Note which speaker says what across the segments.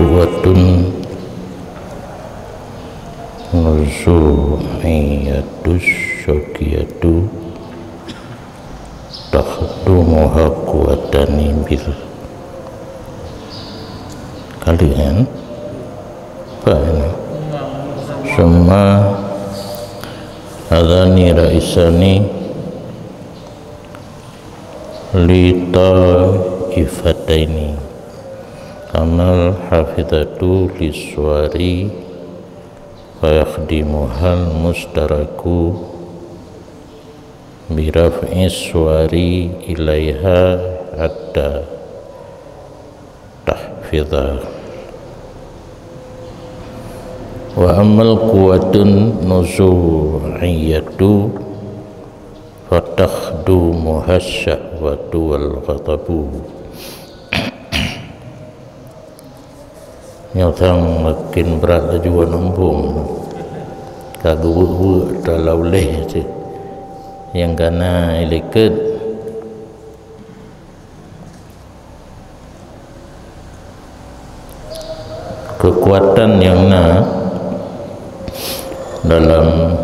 Speaker 1: kuwatun nuzu'iyyatus syakiyatu takhdumuha kuwatani bil kalian apa ini summa adhani raisani lita ifataini amal hafidatu liswari wa yakhdimuhal mustaraku biraf'is suwari ilaiha hatta tahfidha wa amal quwatun nuzu'iyatu fatakhdumu hasyahwatu wal ghadabu nyatang makin berat juga nombong kagu dalau leh je yang kana iliket kekuatan yang dalam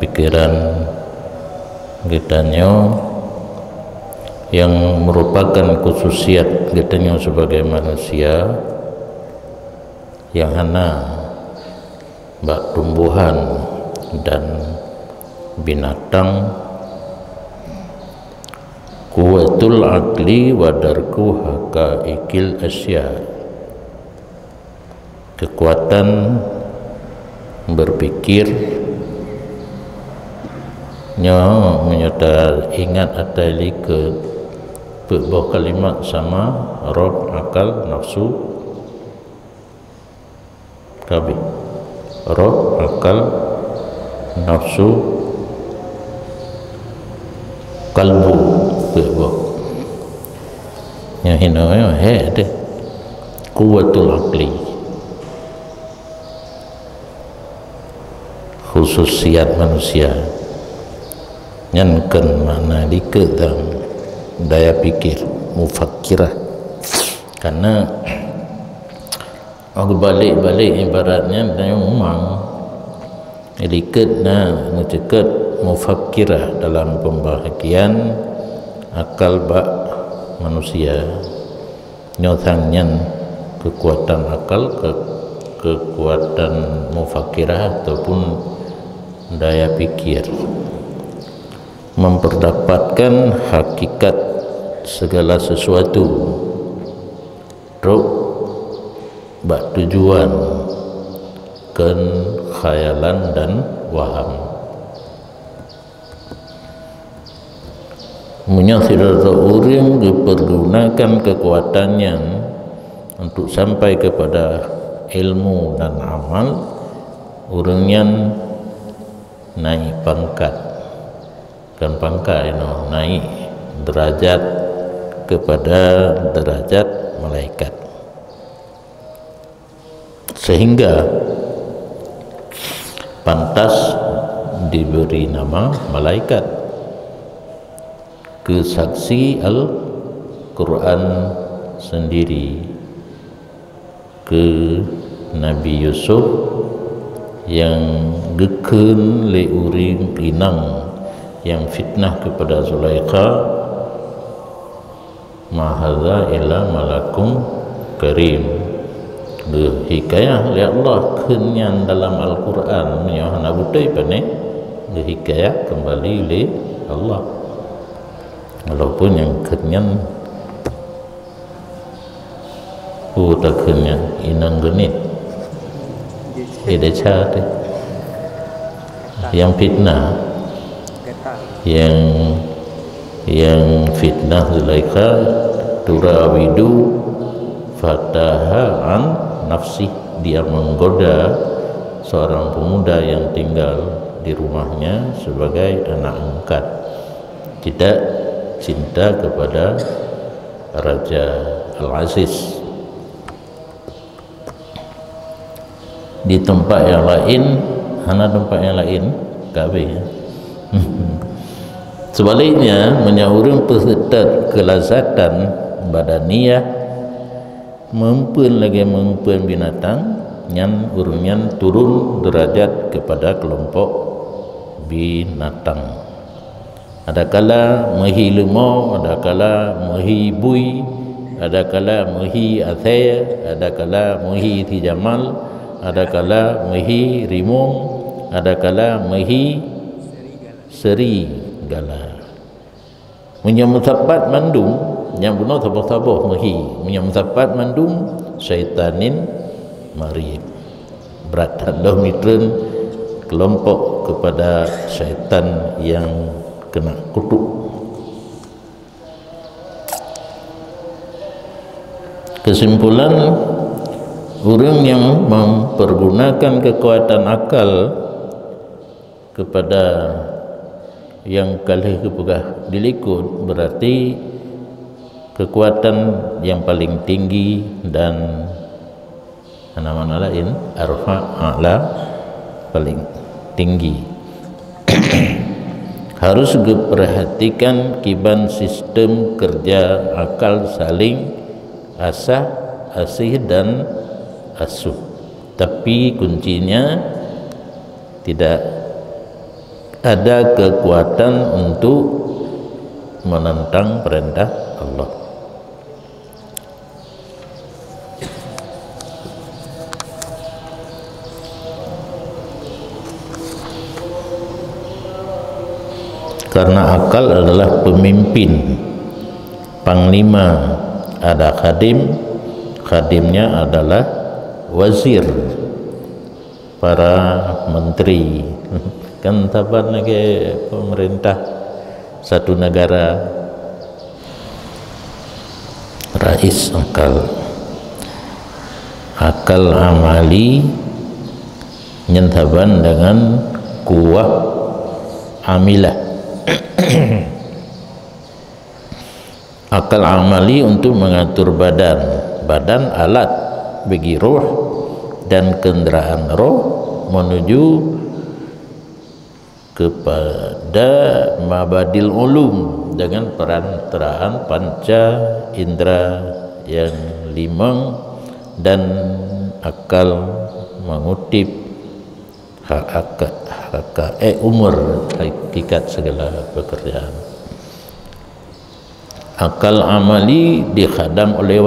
Speaker 1: pikiran kitanya yang merupakan khususiat kitanya sebagai manusia yang bak tumbuhan dan binatang kuwatul aqli wa darku haqaiqil asya kekuatan berpikir menyata ingat atali ke bawah kalimat sama roh akal nafsu kabi roh akal nafsu kalbu bawah yang hina ada kuwatul aqli khususiat manusia yang mana diketang daya pikir mufakkirah karena aku balik ibaratnya dan umang diket ngeceket mufakkirah dalam pembahagian akal bak manusia nyotangnya kekuatan akal kekuatan mufakkirah ataupun daya pikir memperdapatkan hakikat segala sesuatu ruk bak tujuan ken khayalan dan waham menyasirata uring dipergunakan kekuatannya untuk sampai kepada ilmu dan amal urangnya naik pangkat kan pangkat naik derajat kepada derajat malaikat sehingga pantas diberi nama malaikat kesaksi Al-Quran sendiri ke Nabi Yusuf yang geken le uring inang yang fitnah kepada Zulaikha mahadza illa malakum karim hikayah li Allah kenyan dalam Al-Quran yang nak budai pane hikayah kembali li Allah walaupun yang kenyan tak kenyan inang genit Edecha yang fitnah yang fitnah Zulaikha turawidu fataha an nafsi dia menggoda seorang pemuda yang tinggal di rumahnya sebagai anak angkat tidak cinta kepada Raja Al-Aziz. Di tempat yang lain kabeh sebaliknya menyaurun peserta kelazatan badaniyah mempun lagi mempun binatang yang urunyan turun derajat kepada kelompok binatang. Ada kala mehi lemau, ada kala mehi bui, ada kala mehi athaya, ada kala mehi tijamal, ada kala mehi rimung, ada kala mehi serigala. Menyamutapat mandum yang bunuh tabuh-tabuh mehi, menyamutapat mandum syaitanin marib. Berat Allah mitren kelompok kepada syaitan yang kena kutuk. Kesimpulan, orang yang mempergunakan kekuatan akal kepada yang kalih kepegah dilikut, berarti kekuatan yang paling tinggi dan mana-mana lain arfa a'la paling tinggi. Harus diperhatikan kiban sistem kerja akal saling asah, asih dan asuh. Tapi kuncinya tidak ada kekuatan untuk menentang perintah Allah. Karena akal adalah pemimpin, panglima, ada khadim, khadimnya adalah wazir, para menteri. Kan taban lagi pemerintah satu negara, rais akal amali nyantaban dengan kuah amilah. Akal amali untuk mengatur badan alat bagi roh dan kendaraan roh menuju kepada mabadil ulum dengan perantaraan panca indera yang lima dan akal mengutip umur hakikat segala pekerjaan. Akal amali dikhadam oleh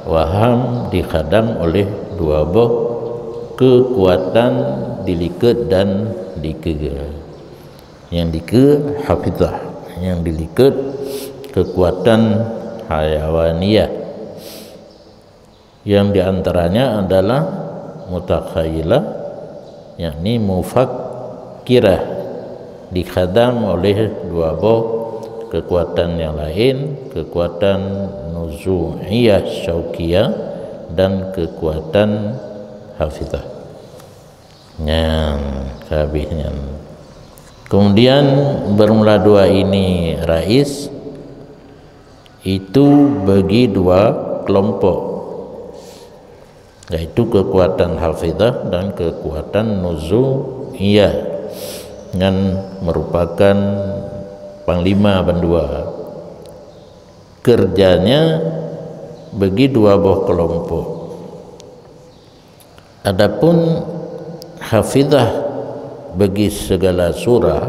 Speaker 1: waham dikhadam oleh dua buah kekuatan diliket dan dikega. Yang dike hafizah, yang diliket kekuatan hayawaniyah, yang diantaranya adalah mutakhayilah, yakni mufakkirah, dikhadam oleh dua buah kekuatan yang lain, kekuatan nuzu'iyah syaukiyah dan kekuatan hafizah. Yang habisnya. Kemudian bermula dua ini rais itu bagi dua kelompok, yaitu kekuatan hafizah dan kekuatan nuzu'iyah, yang merupakan panglima berdua. Kerjanya bagi dua buah kelompok. Adapun hafizah bagi segala surah,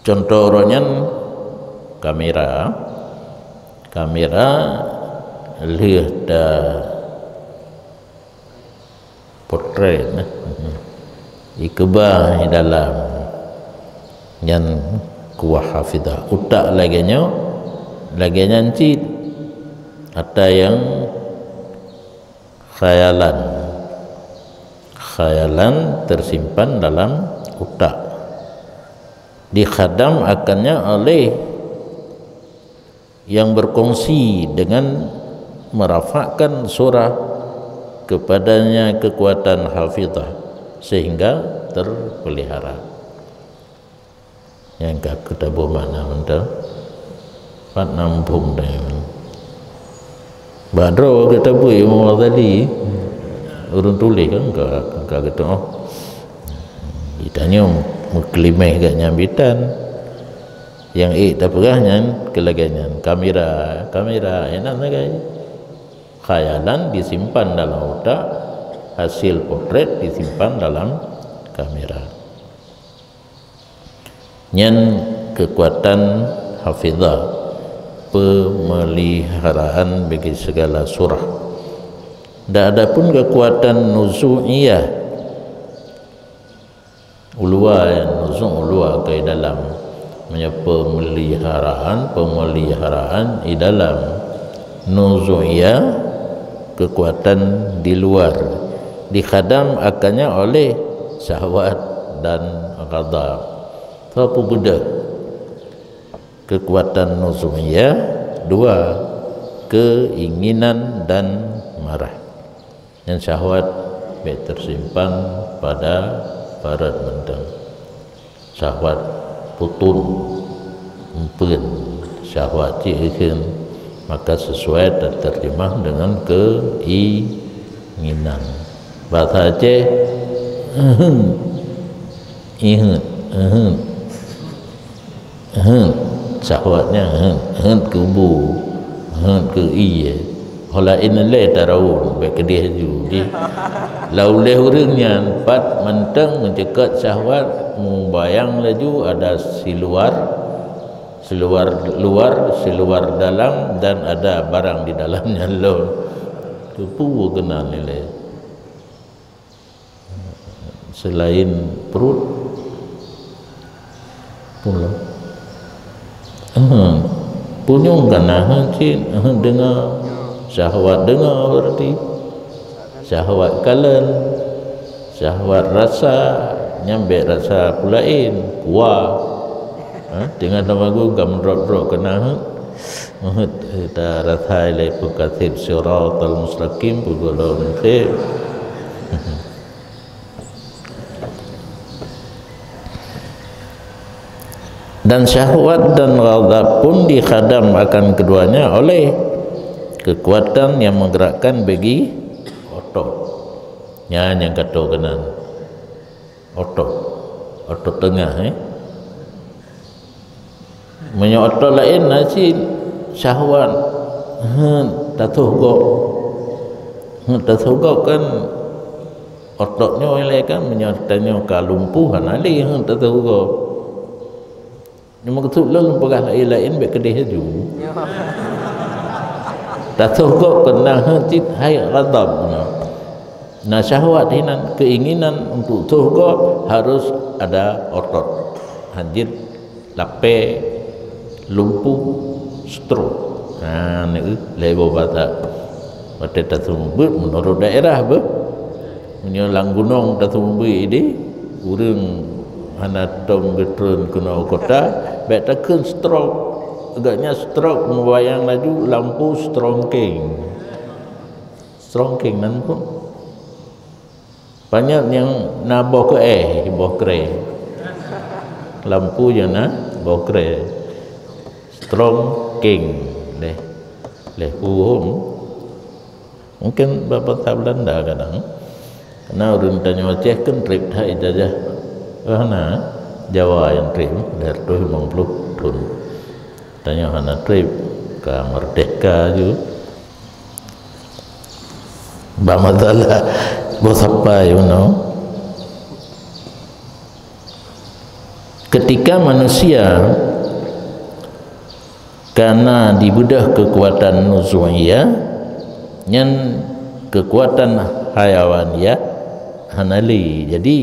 Speaker 1: contoh orangnya kamera lihat potret ikebah di dalam yang kuah hafizah. Utak laginya cit ada yang khayalan tersimpan dalam utak, dikhadam akannya oleh yang berkongsi dengan merafakkan surah kepadanya kekuatan hafizah sehingga terpelihara. Yang kita mana mental pat nampung dah badro kita bui mau tadi urun tulis kan enggak gitu. Ditanya muklimeh gak nyambitan yang tak pegahnya kelagannya kamera enak lagi khayalan disimpan dalam otak, hasil potret disimpan dalam kamera. Nyen kekuatan hafizah, pemeliharaan bagi segala surah. Dan ada pun kekuatan nuzu'iyah, ulua ke dalam pemeliharaan di dalam nuzu'iyah, kekuatan di luar, dikhadam akannya oleh syahwat dan ghadab. Apa benda kekuatan nuzu'iyah? Dua, keinginan dan marah. Yang syahwat tersimpan pada barat mentang, syahwat putun empun, syahwat cikin, maka sesuai dan terjemah dengan keinginan. Bahasa Aceh syahwatnya kubu ke iya hola inle taraun baik dia juga lauleh urangnya empat mentang mencekat syahwat membayang laju ada siluar dalam dan ada barang di dalamnya lo tu pu kenal nilai selain perut pula punyung kena cin dengar syahwat, dengar berarti syahwat kalen, syahwat rasa, nyambe rasa pulain kuah dengan nama gue gam drop kena kita rasa ilai pukatib siratal mustaqim pugolong tib. Dan syahwat dan ghadab pun dikhadam akan keduanya oleh kekuatan yang menggerakkan bagi otot. Yang kata kenan otot tengah otot lain nasi syahwat tatuh kan ototnya oleh kan menyertanya kalumpuhan ali tatuh cuma ketulah lumpagah lain baik kedih ju tatuh kok kena hati hai ghadab nah syahwat hinan keinginan untuk tuh kok harus ada otot hadir lape lumpuh stroke ni lebo bata pada tatuh menurut daerah menyolang gunung tatuh ini urang hanatom getrun kuno kota baik takun stroke agaknya stroke membayang laju lampu strongking nan pun banyak yang naboh ke bokre lampu yang bokre strongking leh mungkin bapak tak Belanda kadang karena urun tanya Aceh kan trip dah ijazah Jawa yang trip dari 50 tahun tanya hana trip ke Merdeka juga bamasalah bos apa ketika manusia karena dibedah kekuatan nuzu'iyah yang kekuatan hayawaniyah hanali jadi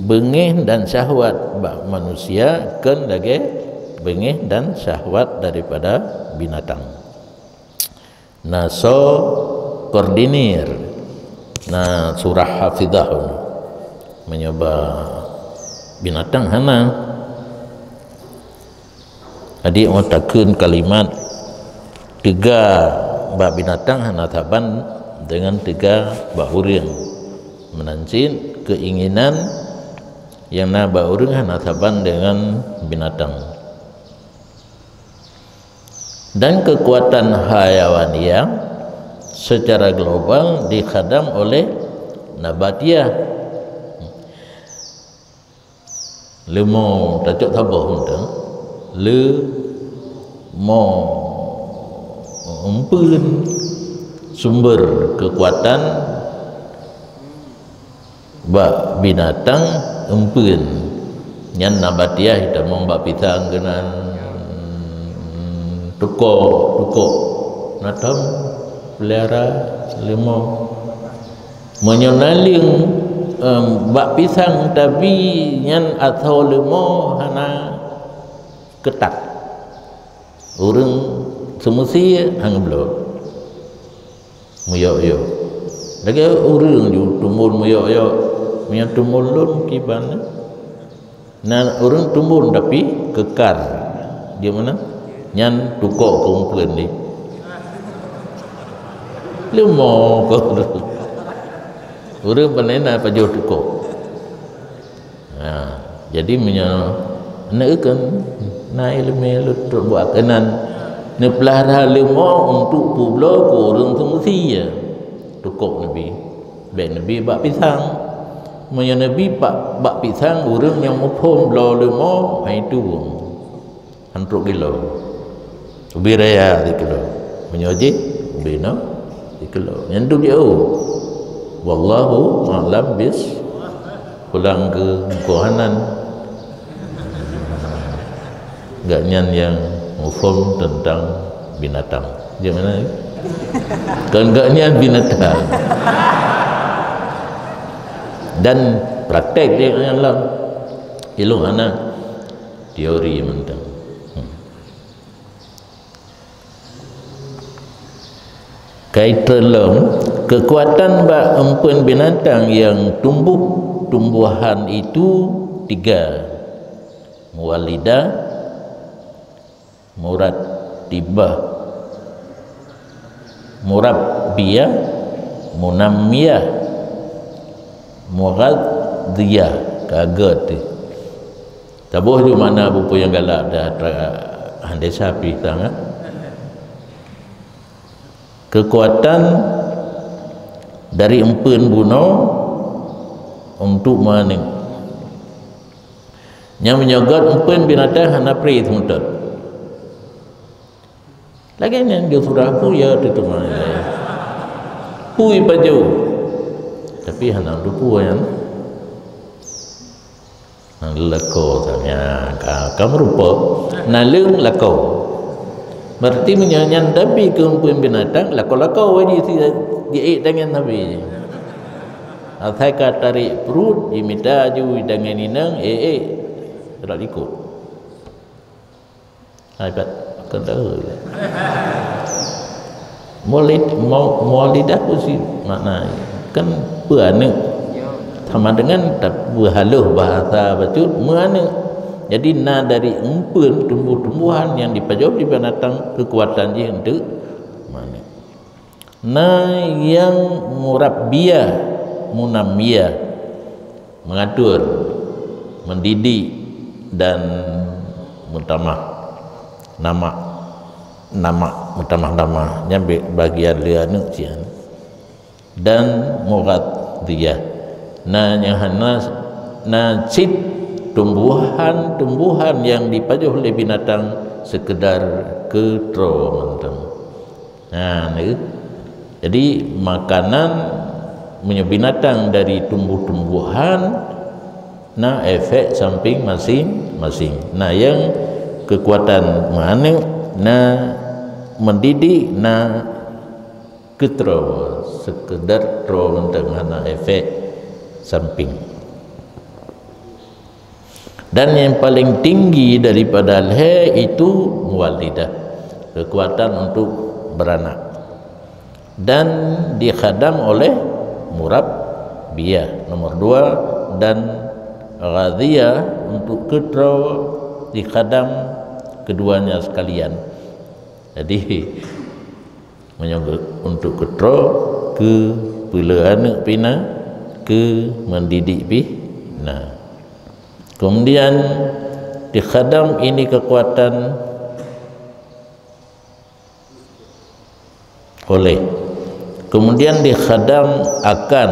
Speaker 1: bengih dan syahwat manusia kan lagi bengih dan syahwat daripada binatang. Nah so koordinir nah surah hafizah mencoba binatang hana adik ngotakun kalimat tiga bab binatang hana taban dengan tiga bab urang menancin keinginan yang naba urang nasaban dengan binatang dan kekuatan hayawaniyah secara global dikhadam oleh nabatiyah lemo tajuk tabah undang le mo umpun sumber kekuatan bak binatang empeun nyan nabatiah kita membak pisang kenan tukok natam pelihara limau menyonaling bak pisang tapi nyan atau limau hana ketak urang semusi hang belum muyok-yok lagi urang ju tumur muyok-yok punya tumur lun kiban nah urang tumur tapi kekar dia mana nyan tukok kumpulan ni lemau ko urang panena pajo tukok nah jadi punya neukeun na ilmu lut buat kenan ne pelihara lemau untuk pula ko urang semesti ya tukok nabi baik nabi bak pisang punya nabi bak pisang urang yang mupom lo lemau hai tu hantruk kilo ubiraya di kilo menyoji ubina di kilo yang tu dia wallahu a'lam bis pulang ke kohanan enggak nyan yang mufhum tentang binatang dia mana kan enggak nyan binatang dan praktek dia dalam ilmu anak teori mentang kaitan kekuatan bak empen binatang yang tumbuhan itu 3 muwalidah muratibah murabbiyah munammiyah mughadhiyah kaget tabuh di mana buku yang galak dah handai sapi tangan kekuatan dari empen buno untuk maning yang menyogot empen binatang hana pri mutat lagi yang dia sudah aku ya itu mana pui baju tapi hana dupu yang leko tanya kamu rupa nalung leko berarti menyanyian tapi kempuan binatang lako-lako wajib dia dengan nabi atai ka tarik perut diminta ju dengan inang tak ikut hebat kata mualidah pun si makna kan beranak sama dengan berhaluh bahasa bacut beranak jadi na dari empen tumbuh-tumbuhan yang dipajau di binatang kekuatan dia untuk mana na yang murabbiyah munammiyah mengatur mendidik dan nama yang bagian lianu cian dan mughadhiyah na yang hanas na cit tumbuhan yang dipajuh oleh binatang sekedar ketro mentang nah ni jadi makanan punya binatang dari tumbuh-tumbuhan nah efek samping masing-masing nah yang kekuatan mana nah mendidik nah ketro sekedar tro dengan efek samping dan yang paling tinggi daripada leher itu muwalidah kekuatan untuk beranak dan dikhadam oleh murabbiyah nomor 2 dan ghadhiyah untuk ketro dikhadam keduanya sekalian jadi menyebut untuk ketro ke pula anak pina ke mendidik nah kemudian dikhadam ini kekuatan oleh kemudian dikhadam akan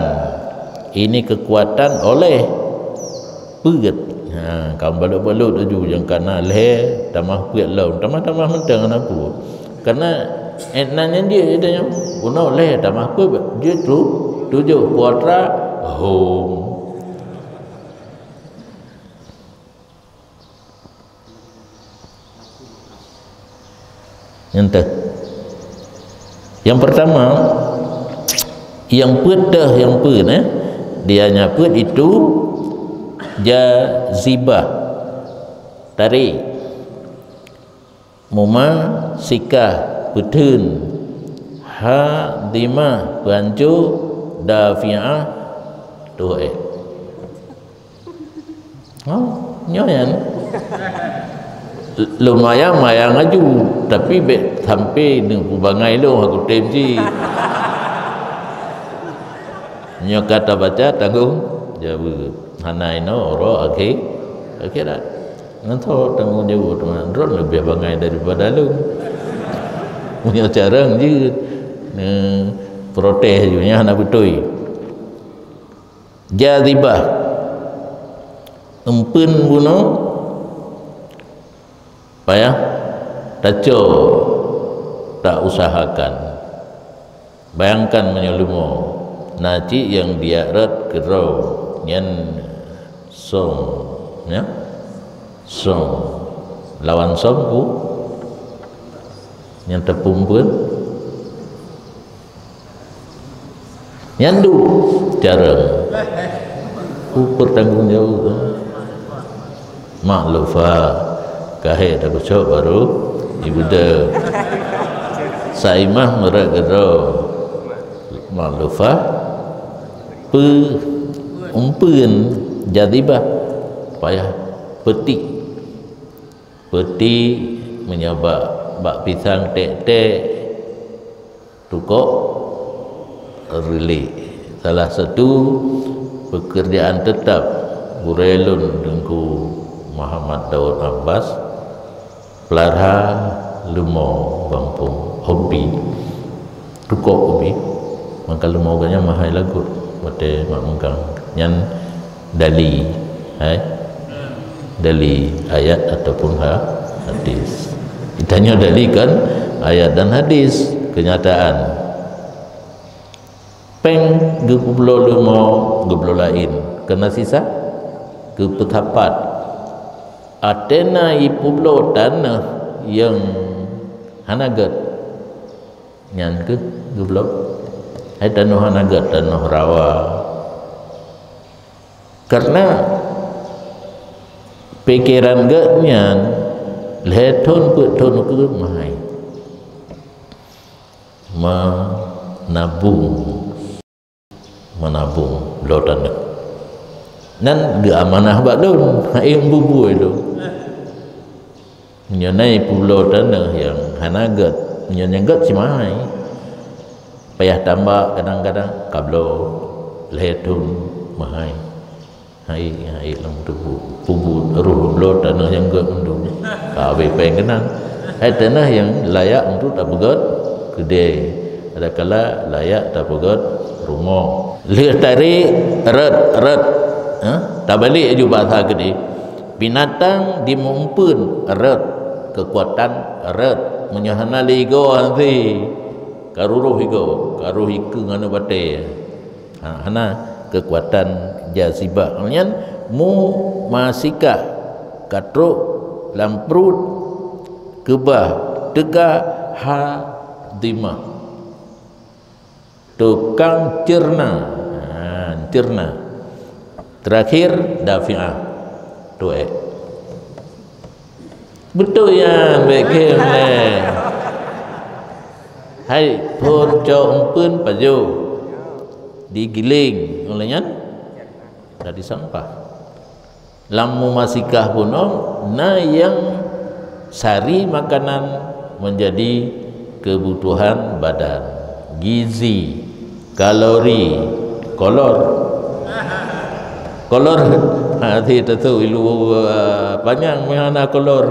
Speaker 1: ini kekuatan oleh pegat kamu balut-balut tu yang kana leh tamah pegat laun tamah mentang aku karena enaknya dia uno le tamah apa dia tu 7 kuadra home. Yang pertama yang pedah yang pun dia nyaput itu jazibah, tarik muma sikah betun hadimah bancu dafi'ah tu nyoyan lumayan mayang aju tapi sampai dengan bangai lu aku temji nyo kata baca tanggung jawab hanai no ro akhirat nanto tanggung jawab teman ron lebih bangai daripada lu punya carang je protes juga nak betul jazibah empun bunuh payah taco tak usahakan bayangkan menyelumo naci yang dia rat kerau nyan som ya som lawan som ku yang tepung pun nyandu jarang ukur tanggung jawab maklufah kahir dah kucuk baru ibu dah saimah merak gerau maklufah umpun jadibah payah peti menyabak bak pisang tek-tek tukok relay salah satu pekerjaan tetap Burelun dengku Muhammad Daud Abbas pelarha lumo bampung hobi tukok hobi maka lumo ganya mahal lagu mate mak mengkang nyan dali dali ayat ataupun hadis ditanya dali kan ayat dan hadis kenyataan peng geblo lumo geblo lain kena sisa ke petapat atena ipublo tanah yang hanagat nyan ke geblo ai tanah hanagat tanah rawa karena pikiran gatnyan leton putun ke mai menabung lotan nan dia amanah badun yang bubu itu menyenai pulau tanah yang hanagat menyengat si mahai payah tambah kadang-kadang kablo lehetun mahai hai lam tu bubu ruh pulau tanah yang gak mendung kawe pengenang tanah yang layak untuk tak begot gede ada kala layak tak begot rumah lihat tarik rat tak balik je bahasa gede binatang dimumpun erat kekuatan erat menyahana ligo nanti karuruh higo karuh iku ngana bate hana kekuatan jazibah nyan mu masika katruk lamprut kebah tegah hadimah tukang cerna terakhir dafi'ah tu betul ya bekem le hai pun jauh pun paju digiling olehnya dari sampah lamu masikah punom na yang sari makanan menjadi kebutuhan badan gizi kalori kolor hati tu ilu banyak mana kolor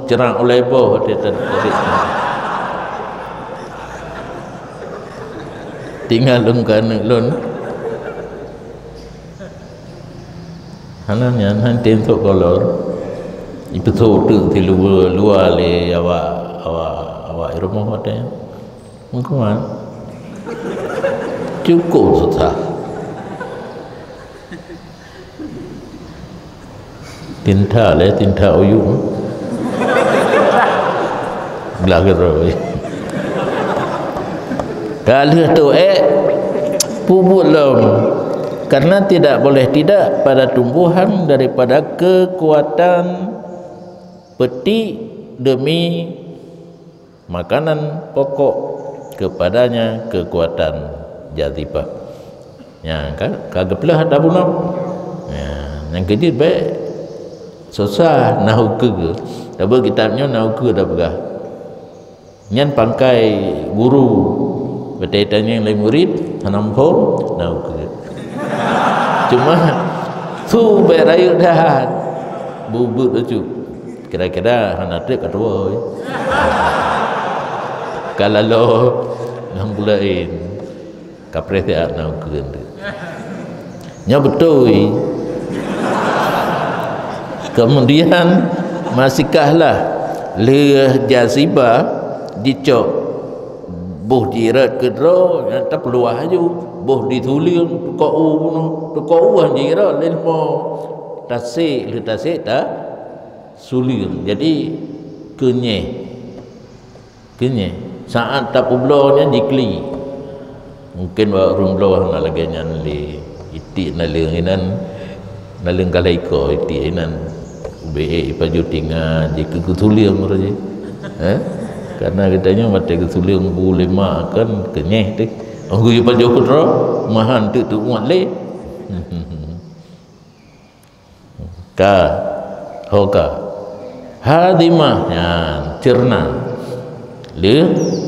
Speaker 1: cerang oleh boh tinggal lun hananya nanti untuk kolor itu tu ti luar le awak awak rumah ada mungkin cukup susah tinta le tinta uyu belah keroi kalau tu pupuk lom karena tidak boleh tidak pada tumbuhan daripada kekuatan peti demi makanan pokok kepadanya kekuatan jazibah ya kan kagak belah ada bunam ya yang kedua baik susah nahu ke tapi kitabnya nahu ke dah pegah nyan pangkai guru bertanya yang lain murid tanam pohon nahu ke cuma tu berayu dah bubut tu kira-kira anak trik kedua kalau lo yang bulain kapres dia nak kena nya betul kemudian masihkahlah le jazibah dicok boh jirat kedro yang tak peluah aju boh dituliung tukau jirat lelmo tasik le tasik tak suliung jadi kenyeh saat tak publaunya dikli mungkin wa rumblau nak lagi nyanli itik naleng kalaiko itik inan be paju tinga je ketuliung raje karena katanya mata ketuliung boleh makan kenyeh tu anggu paju kudro mahan tu muat le ka hoka hadimah ya cerna le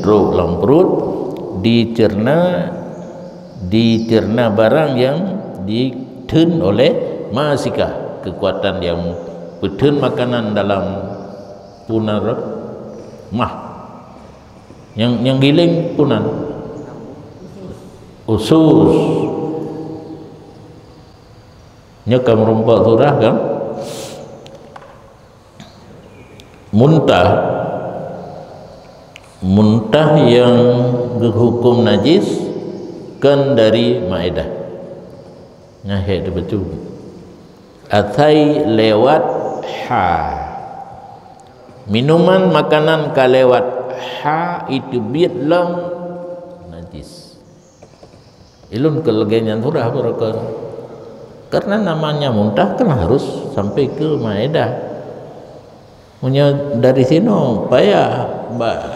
Speaker 1: roh dalam perut dicerna barang yang diten oleh masikah kekuatan yang beten makanan dalam punar mah yang giling punan usus nyekam rumput turah kan muntah yang berhukum najis kan dari maedah nyahid betul atai lewat minuman makanan kalewat itu biatlah najis ilun kelegenya turah berakan karena namanya muntah kan harus sampai ke maedah punya dari sini payah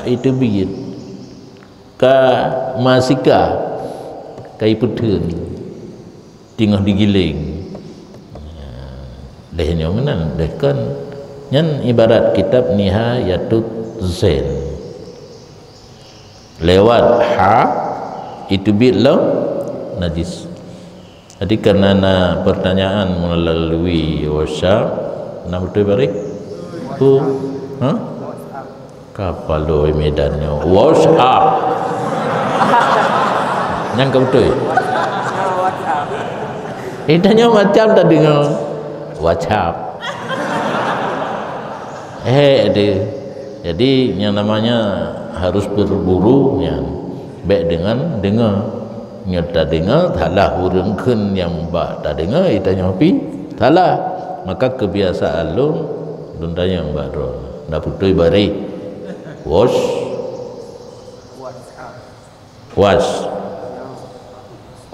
Speaker 1: itu biat ka masika kai putun tinggal digiling lehnya menan dekan nyan ibarat kitab Nihayatut Zain lewat itu biatlah najis jadi karena pertanyaan melalui WhatsApp nama betul bari kapal doi medannya WhatsApp yang kau betul idanya macam tadi ngau WhatsApp jadi yang namanya harus berburu yang baik dengan dengar nyata dengar talah urangkeun yang mbak tak dengar itanya api talah maka kebiasaan lu dundanya yang mbak ro ndak putui bari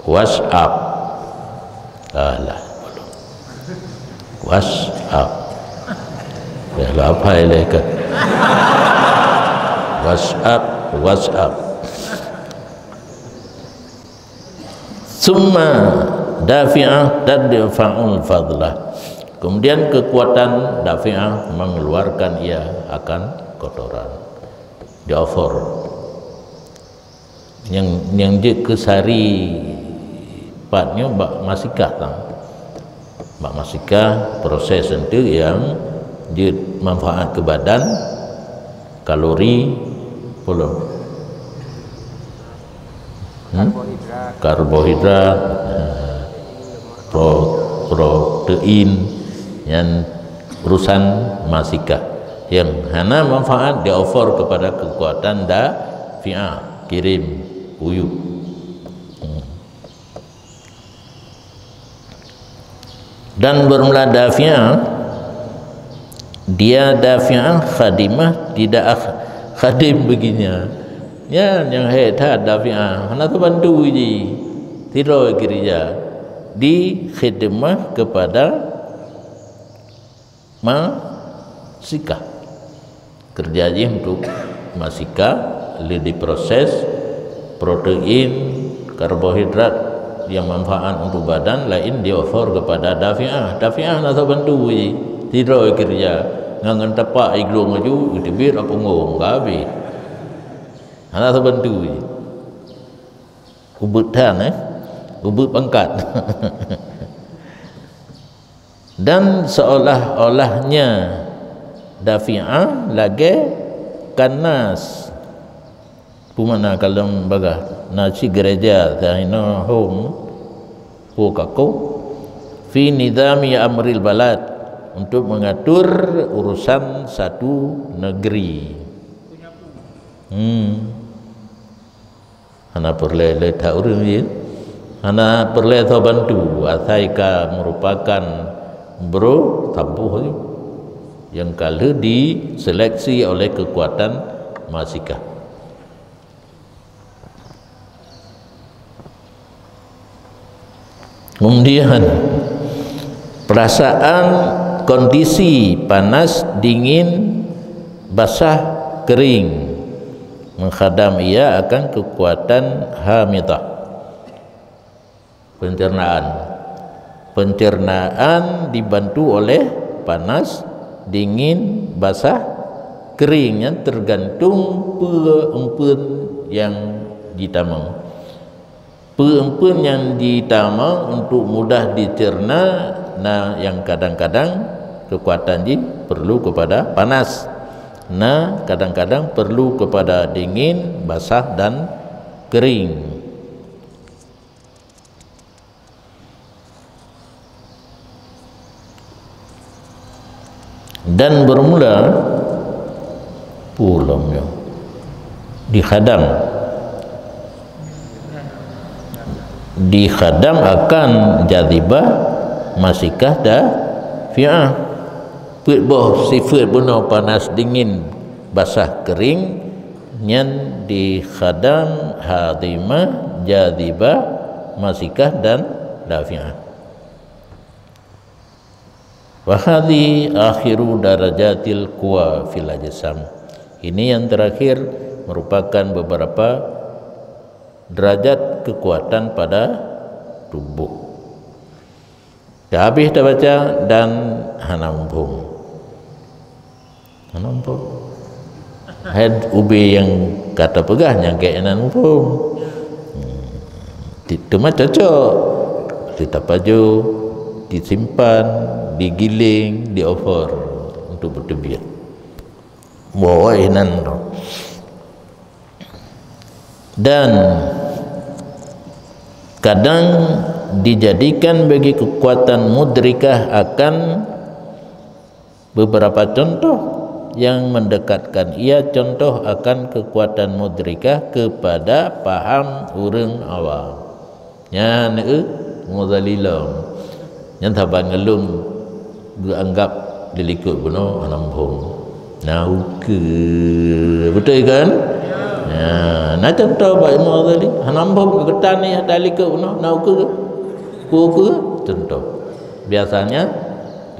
Speaker 1: WhatsApp alah WhatsApp ya apa ini ke WhatsApp summa dafi'ah tadfa'ul fadlah kemudian kekuatan dafi'ah mengeluarkan ia akan kotoran dioffer yang je kesari patnya bak masikah tang bak masikah proses itu yang dia manfaat ke badan kalori puluh karbohidrat protein yang urusan masikah yang hana manfaat dia offer kepada kekuatan dafi'ah, kirim uyup. Dan bermula dafi'ah, dia dafi'ah khadimah, tidak khadim begini ya, yang hebat dafi'ah hana tu bantu je tidak kerja di khidmah kepada masika, kerja je untuk masika, di proses protein, karbohidrat yang manfaat untuk badan lain dia offer kepada dafi'ah. Dafi'ah nak bantu je tidak kerja ngangan tapak iglong maju ditebir apa ngong gabe hana bantu je ubut tan ubut pangkat dan seolah-olahnya dafi'ah lagi kanas pumana kalau baga nasi gereja tahino home pokako fi nizami amril balad, untuk mengatur urusan satu negeri. Hana perlu letak urang je, hana perlu tahu bantu. Asaika merupakan bro tabuh yang kalau diseleksi oleh kekuatan masika. Kemudian perasaan kondisi panas, dingin, basah, kering menghadam ia akan kekuatan hamidah, pencernaan dibantu oleh panas, dingin, basah, kering yang tergantung peempun yang ditamang. Peempun yang ditamang untuk mudah dicerna, nah yang kadang-kadang kekuatan ji perlu kepada panas, nah kadang-kadang perlu kepada dingin, basah dan kering. Dan bermula pulamnya dihadam akan jazibah masikah dafi'ah. Pitboh sifat benar panas, dingin, basah, kering yang dihadam hadimah, jazibah, masikah dan dafi'ah. Wa hadhi akhiru darajatil quwa fil ajsam. Ini yang terakhir merupakan beberapa derajat kekuatan pada tubuh. Dah habis dah baca dan hanampung. Head ubi yang kata pegahnya kainan mumpung. Itu mah cocok. Ditapaju, disimpan, digiling, dioffer untuk bertebir. Bawa inan tu. Dan kadang dijadikan bagi kekuatan mudrikah akan beberapa contoh yang mendekatkan ia, contoh akan kekuatan mudrikah kepada paham orang awam. Yang muzalilam yang taban ngelum dianggap dilikut benar anampung. Nauke betul kan? Ya, nak contoh baik muzali anampung ketan ni ada likut benar nauke. Kuku contoh. Biasanya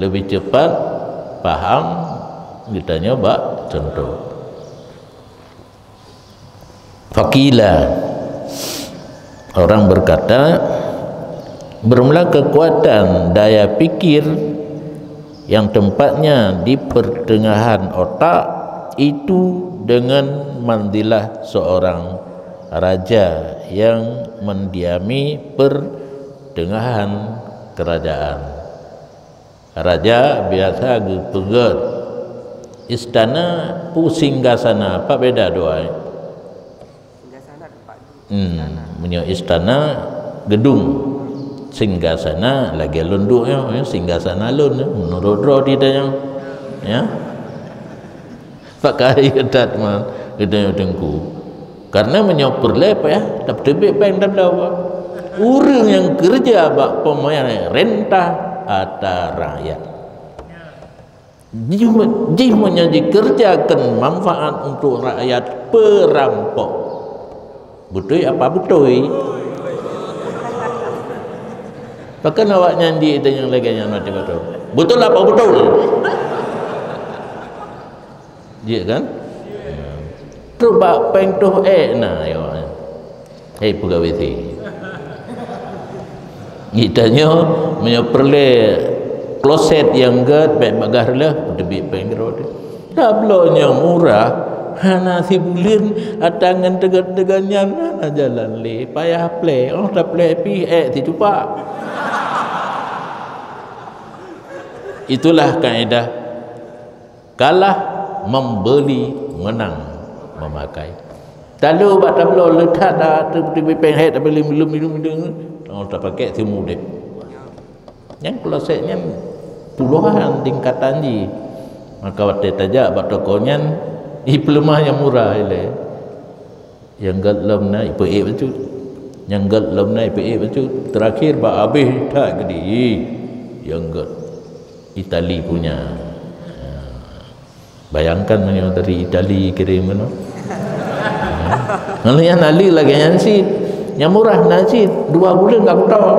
Speaker 1: lebih cepat paham kita nyoba contoh. Fakila, orang berkata, bermula kekuatan daya pikir yang tempatnya di pertengahan otak itu dengan mandilah seorang raja yang mendiami pertengahan kerajaan. Raja biasa gepegat istana pusinggasana. Apa beda doa? Singgasana tempat. Punya istana gedung, singgasana lagi lunduk ya, singgasana lun menurut roh dia yang ya. pakai kedat mah gedenya dengku karena menyoper lepa ya tak tebik peng tak dawa orang yang kerja bak pemain rentah atau rakyat jihnya dikerjakan manfaat untuk rakyat perampok betul apa betul bahkan awak nyanyi itu yang lagi yang mati betul betul apa betul dia kan tu bak peng tu nah ya pegawai si kitanya menyoperle kloset yang gad baik bagar lah debit peng roda tablonya murah hana si bulin atangan tegan-tegannya na jalan le payah play tak play pi si cupak. Itulah kaedah kalah membeli menang memakai. Lalu bak tablo lekat dah tepi penghet tapi minum tak pakai semua dek. Yang klosetnya puluhan tingkatan ji. Maka waktu tajak bak tokonya pelemah yang murah ile. Yang galam na ipe betul. Yang galam na ipe betul. Terakhir bak habis tak gede. Yang gad Itali punya. Bayangkan mana dari Itali kirim mana. Kalau yang nali lagi yang si yang murah nasi 2 bulan tak tahu.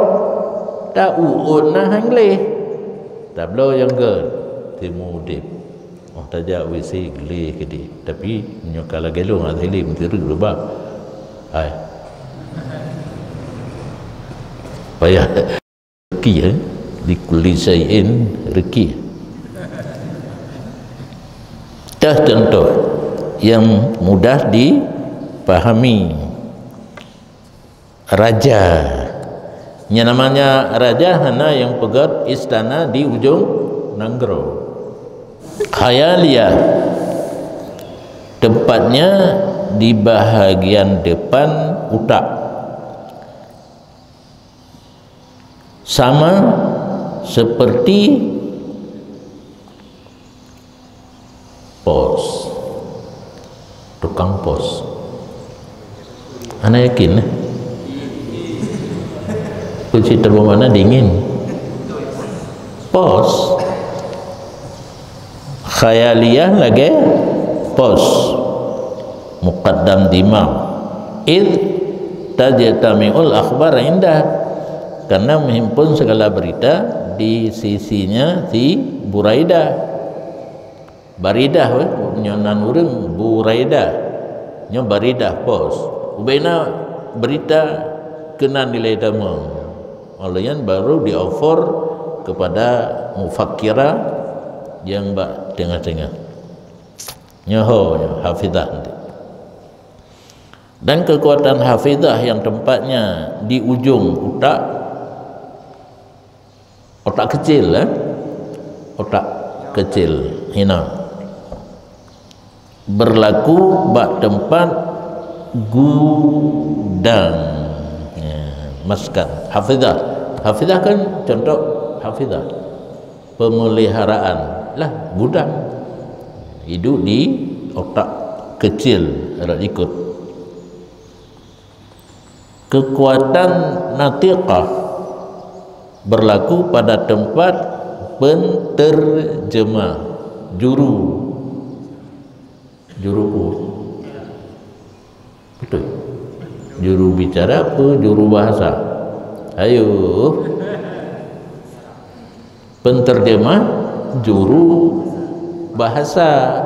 Speaker 1: Tak uun nah hangle. Tak belo yang gad timu dip. Oh tajak WC gele kedi. Tapi nyokala gelong azili menteri berubah. Hai. Payah ki di kulli syai'in reki. Dah contoh yang mudah dipahami. Raja, yang namanya raja hana yang pegat istana di ujung Nanggro. Khayaliyah tempatnya di bahagian depan utak. Sama seperti pos, tukang pos. Ana yakin kunci terbang mana dingin. Pos khayaliyah lagi pos muqaddam dimam id tajtami'ul akhbar indah, karena menghimpun segala berita di sisinya si Buraidah. Baridah nyonan urang Buraidah nyo Baridah pos ubaina berita kena nilai damang olayan baru di offer kepada mufakkira yang bak tengah-tengah nyoho hafizah nanti. Dan kekuatan hafizah yang tempatnya di ujung otak kecil otak kecil hina berlaku bak tempat gudang maskan hafizah kan contoh hafizah pemeliharaan lah gudang hidup di otak kecil ada ikut. Kekuatan natiqah berlaku pada tempat penterjemah juru betul juru bicara apa juru bahasa ayo penterjemah juru bahasa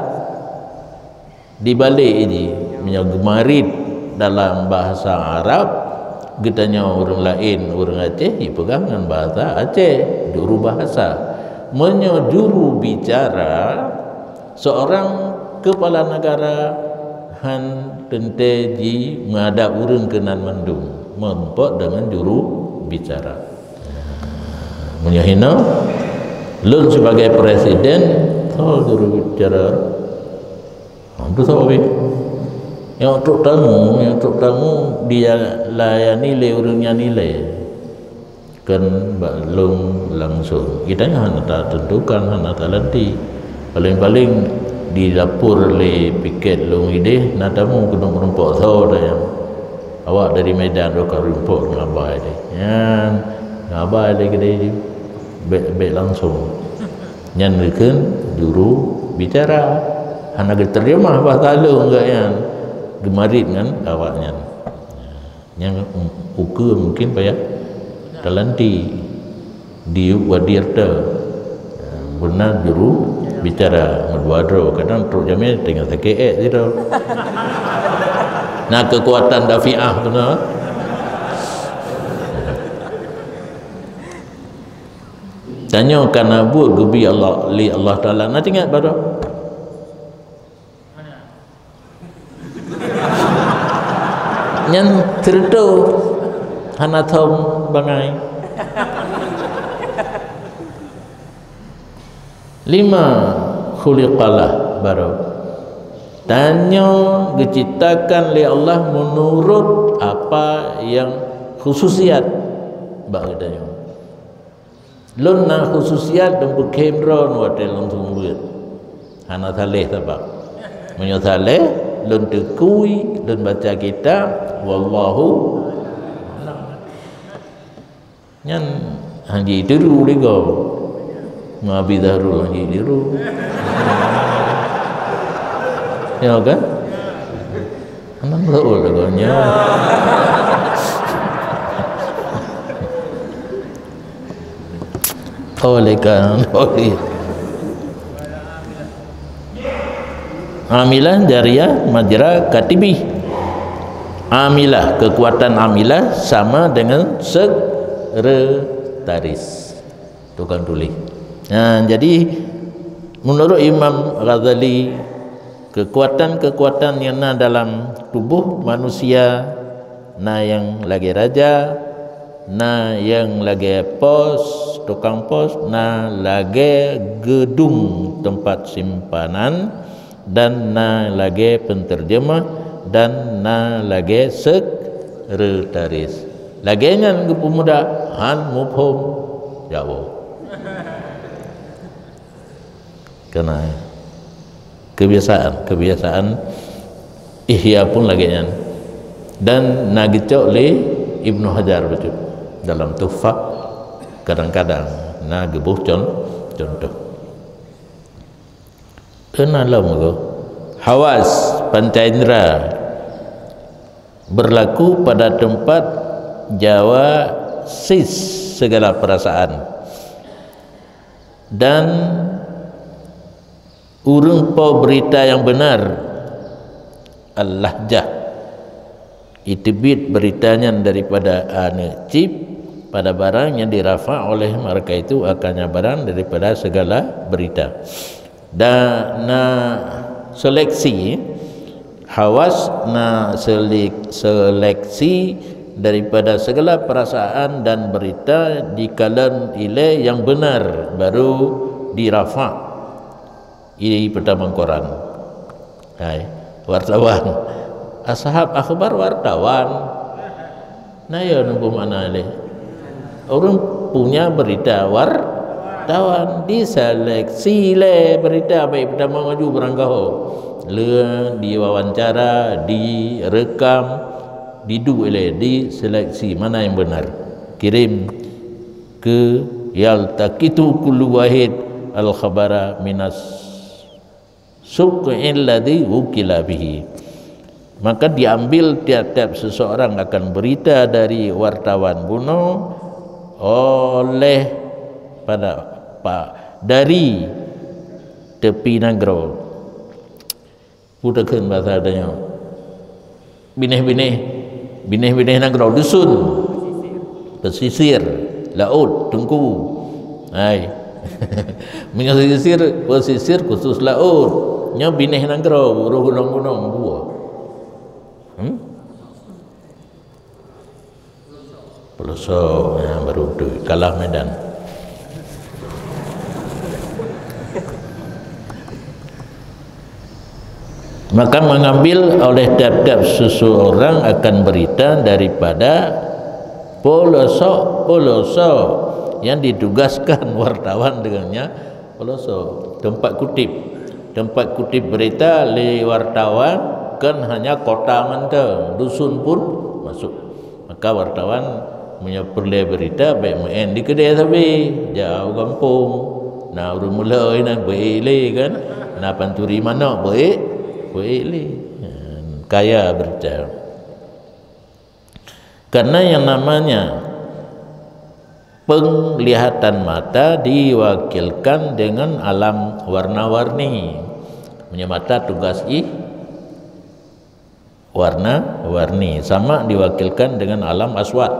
Speaker 1: dibalik ini menyagemarit dalam bahasa Arab getanya orang lain orang Aceh pegangan bahasa Aceh juru bahasa menyujuru bicara seorang kepala negara han tenteji menghadap urang kenan mandung mempok dengan juru bicara menyahina lun sebagai presiden juru bicara itu sahabat yang untuk tamu dia layani le urangnya nilai kan belum langsung kita hanya tak tentukan hanya tak lenti paling-paling di dapur le piket long ide na tamu kena rumpok tho dah yang awak dari Medan do ka rumpok dengan abai dia yan abai le kedai baik langsung nyan keun juru bicara hana terjemah bahasa lu enggak yang gemarit kan awaknya yang ukur mungkin payah talanti di wadirta benar juru bicara medwadro kadang teruk jamin tengah sakit tu nah kekuatan dafiah benar tanya kana buat gebi Allah li Allah Taala nak ingat baru nyan cerita hana thom bangai 5 khuliqalah baru tanya diciptakan oleh Allah menurut apa yang khususiat bagi tanya lun na khususiat dan berkemron wadai langsung buat hana saleh sebab menyaleh lun tekui lun baca kitab wallahu nyan hanji tiru ligo ngabi darul hanji tiru ya kan anak betul lagonya oleh kan oleh amilah jariah majra katibi amilah kekuatan amilah sama dengan sekretaris tukang tulis nah jadi menurut Imam Ghazali kekuatan-kekuatan yang ada dalam tubuh manusia na yang lagi raja na yang lagi pos tukang pos na lagi gedung tempat simpanan dan na lagi penterjemah dan na lagi sekretaris lagi yang pemuda han mufhum jauh kena kebiasaan ihya pun lagi nyan dan nagicok le Ibnu Hajar betul dalam Tuhfah kadang-kadang na gebuh contoh kenalah moga hawas pancaindra berlaku pada tempat jawa sis segala perasaan dan urung po berita yang benar al-lahjah itibit beritanya daripada cip pada barang yang dirafa oleh mereka itu akannya barang daripada segala berita dan seleksi hawas seleksi daripada segala perasaan dan berita di kalan ile yang benar baru dirafa ini pertama koran hai wartawan ashab akhbar wartawan nah ya nunggu mana le orang punya berita wartawan diseleksi le berita baik pertama maju berangkau le diwawancara direkam didu le diseleksi mana yang benar kirim ke yaltaqitu kullu wahid al khabara minas suqil ladzi wukila bihi maka diambil tiap-tiap seseorang akan berita dari wartawan bunuh oleh pada pak dari tepi negro putakeun bahasa adanya binih-binih negro dusun pesisir laut tengku hai mengasisir pesisir khusus laut nya binih negro gunung-gunung buah pelosok yang baru tu kalah Medan maka mengambil oleh tiap-tiap seseorang akan berita daripada pelosok yang ditugaskan wartawan dengannya pelosok tempat kutip tempat kutip berita le wartawan kan hanya kota mentang, dusun pun masuk. Maka wartawan menyeperle berita baik main di kedai tapi jauh kampung. Nah urang mulai nak baik kan. Nah panturi mana baik le. Kaya berita. Karena yang namanya penglihatan mata diwakilkan dengan alam warna-warni. Mata tugas warna-warni, sama diwakilkan dengan alam aswat,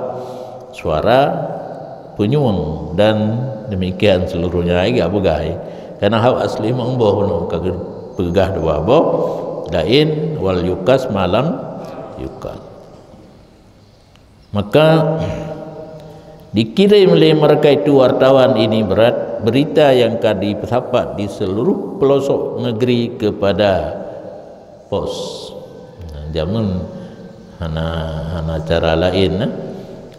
Speaker 1: suara penyuung, dan demikian seluruhnya agak begai. Karena hal asli mengboh no kagak pegah dua boh lain wal yukas malam yukas. Maka dikirim oleh mereka itu wartawan ini berita yang kadi disapat di seluruh pelosok negeri kepada pos. Jamun hana cara lain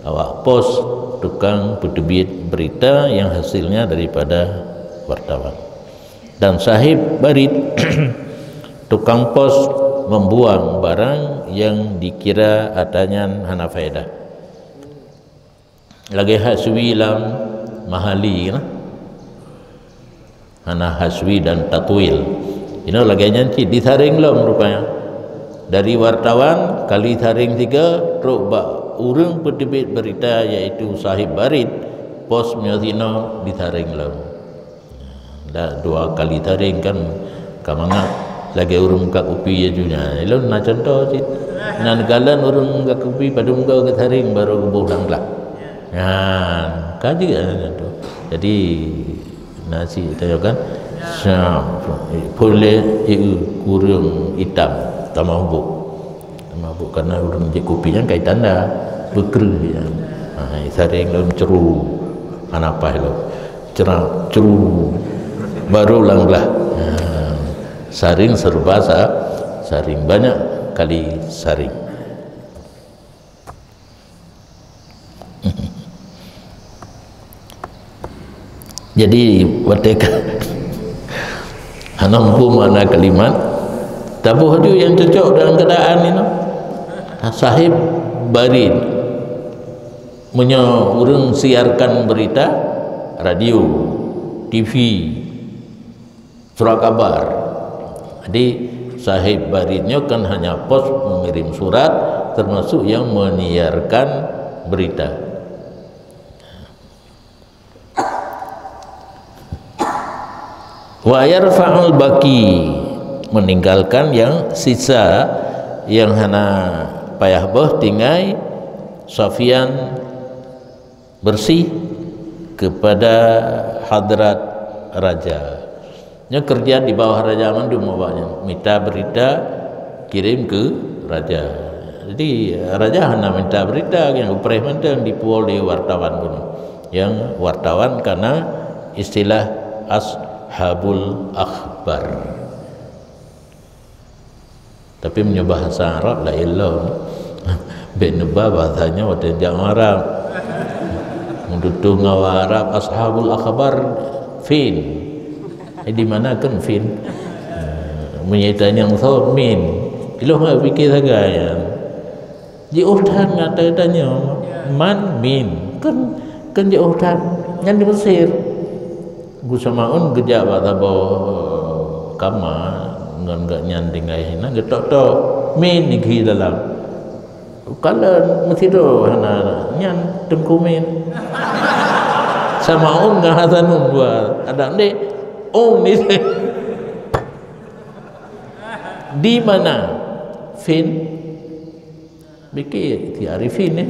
Speaker 1: awak pos tukang penerbit berita yang hasilnya daripada wartawan. Dan sahib barit tukang pos membuang barang yang dikira adanya hana faedah. Lagi haswi lam mahali hana haswi dan tatwil ini lagi nyanci ditharing lam rupanya dari wartawan kali tharing 3 truk bak urang penerbit berita iaitu sahib barit pos menyazino ditharing lam dah 2 kali tharing kan kamanga lagi urang muka kopi ya junya elon na contoh cit nan galan urang muka kopi pada muka ke tharing baru buh langlah. Nah, kaji itu. Jadi nasi itu kan, boleh kurang hitam, tambah buk karena urang je kopi yang kait tanda beker ya. Sering lalu ceru, apa itu? Cerah ceru, baru langlah. Saring serba saring banyak kali saring. Jadi wateka hanampu mana kalimat tabuh tu yang cocok dalam keadaan ini sahib barit urang siarkan berita radio TV surat kabar. Jadi sahib baritnya kan hanya pos mengirim surat termasuk yang menyiarkan berita. Wa yarfa'ul baqi meninggalkan yang sisa yang hana payah boh tinggai safian bersih kepada hadrat raja. Nya kerja di bawah raja mandu mawanya minta berita kirim ke raja. Jadi raja hana minta berita yang upreh mentang dipuol di wartawan pun. Yang wartawan karena istilah ashabul akhbar. Tapi punya bahasa Arab la ilah. Beneba bahasanya wadah jang Arab. Mendutung ngawa Arab ashabul akhbar fin. Di mana kan fin? Menyaitan yang tahu min. Ilah nggak fikir sagaya. Jauhan ngata tanya man min kan jauhan yang di Mesir. Gusamaun gejak bahasa bawa kama ngan gak nyanding ayahina getok tok min niki dalam kalau mesti do hana nyan tengku min sama ngah hasanun buat ada ni ni di mana fin biki ti arifin ni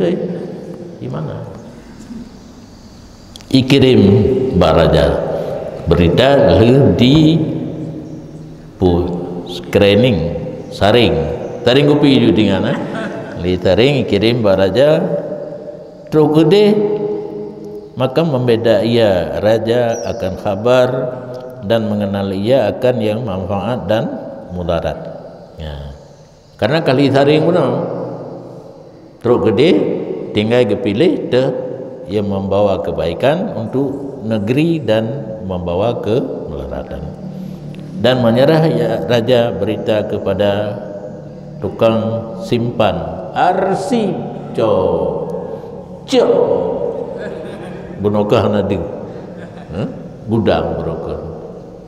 Speaker 1: di mana ikirim baraja berita di screening saring taring kopi ju dengan li taring kirim baraja truk gede maka membeda ia raja akan kabar dan mengenal ia akan yang manfaat dan mudarat ya. Karena kali taring pun truk gede tinggal kepilih te yang membawa kebaikan untuk negeri dan membawa kemudaratan. Dan menyerah raja berita kepada tukang simpan arsip cok bunokah nadi gudang berokah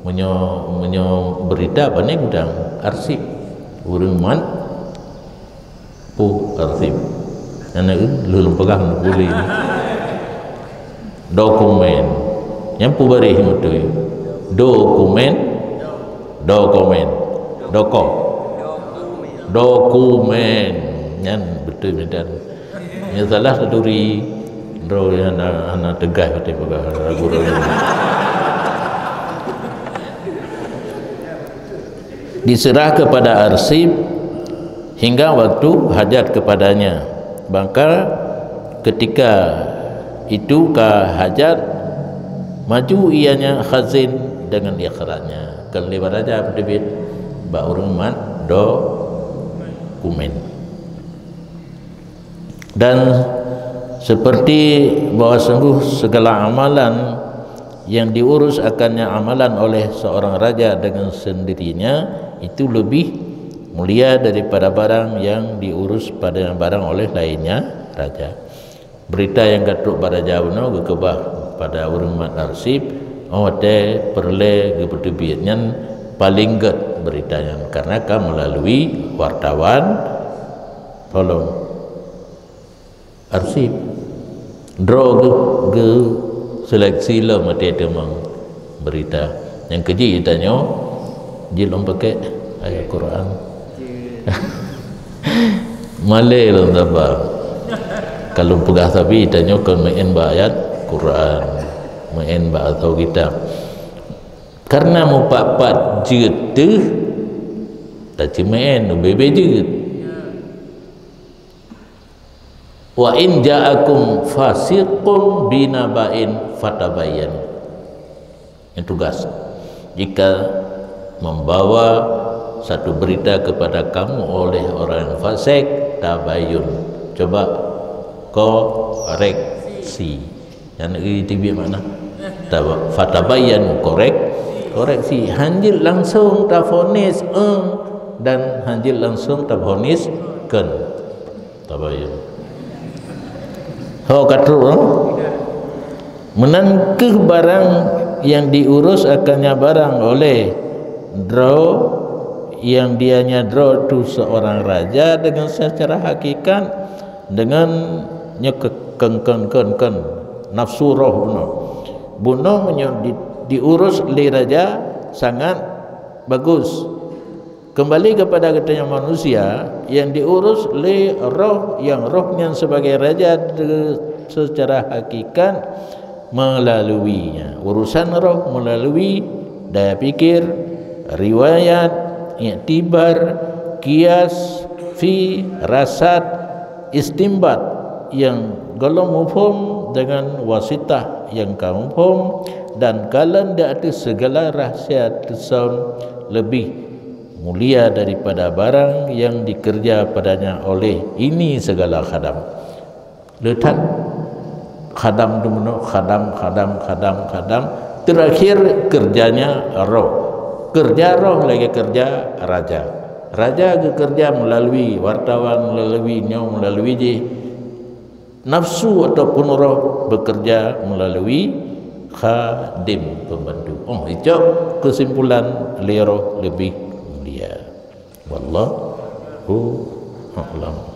Speaker 1: menyo berita apa ni gudang arsip urang man pu arsip anak lulung pegang boleh dokumen yang pu barih mutu dokumen yang betul medan yang salah duri ro anak tegah betul pegang guru diserah kepada arsip hingga waktu hajat kepadanya. Maka ketika itu hajat maju ianya khazin dengan ikhratnya kan lebar raja berdebit ba urang mat dokumen. Dan seperti bahwa sungguh segala amalan yang diurus akannya amalan oleh seorang raja dengan sendirinya itu lebih mulia daripada barang yang diurus pada barang oleh lainnya raja. Berita yang gatuk pada jauh ke kebah pada urang mat arsip te perle gebetubiatnya paling get beritanya karena melalui wartawan tolong arsip ge seleksi lo mati demang berita yang keji tanya jilom pakai ayat Quran Malay lo apa kalau pegah tapi tanya kan main ayat Quran main atau kita karena mau papat jeut tak main bebe jeut wa in ja'akum fasiqun binaba'in fatabayyan. Yang tugas jika membawa satu berita kepada kamu oleh orang yang fasik tabayun, coba koreksi. Yang itu mana fatabayyan koreksi hanjil langsung tafonis dan hanjil langsung tafonis kan tabayun. Menangkeh barang yang diurus akannya barang oleh draw yang dianya draw tu seorang raja dengan secara hakikat dengan nyekengken nafsu roh bunuh diurus oleh raja sangat bagus. Kembali kepada katanya manusia yang diurus oleh roh yang rohnya sebagai raja secara hakikat melaluinya urusan roh melalui daya pikir, riwayat, iktibar, kias, fi, rasad, istimbat yang golong mufhum dengan wasitah yang kaum mufhum dan kalian di atas segala rahsia tersam lebih mulia daripada barang yang dikerja padanya oleh ini segala khadam. Letak khadam tu mana? Khadam terakhir kerjanya roh. Kerja roh lagi kerja raja. Raja bekerja melalui wartawan, melalui nyong, melalui nafsu ataupun roh bekerja melalui khadim pembantu. Itu kesimpulan roh lebih mulia. Wallahu a'lam.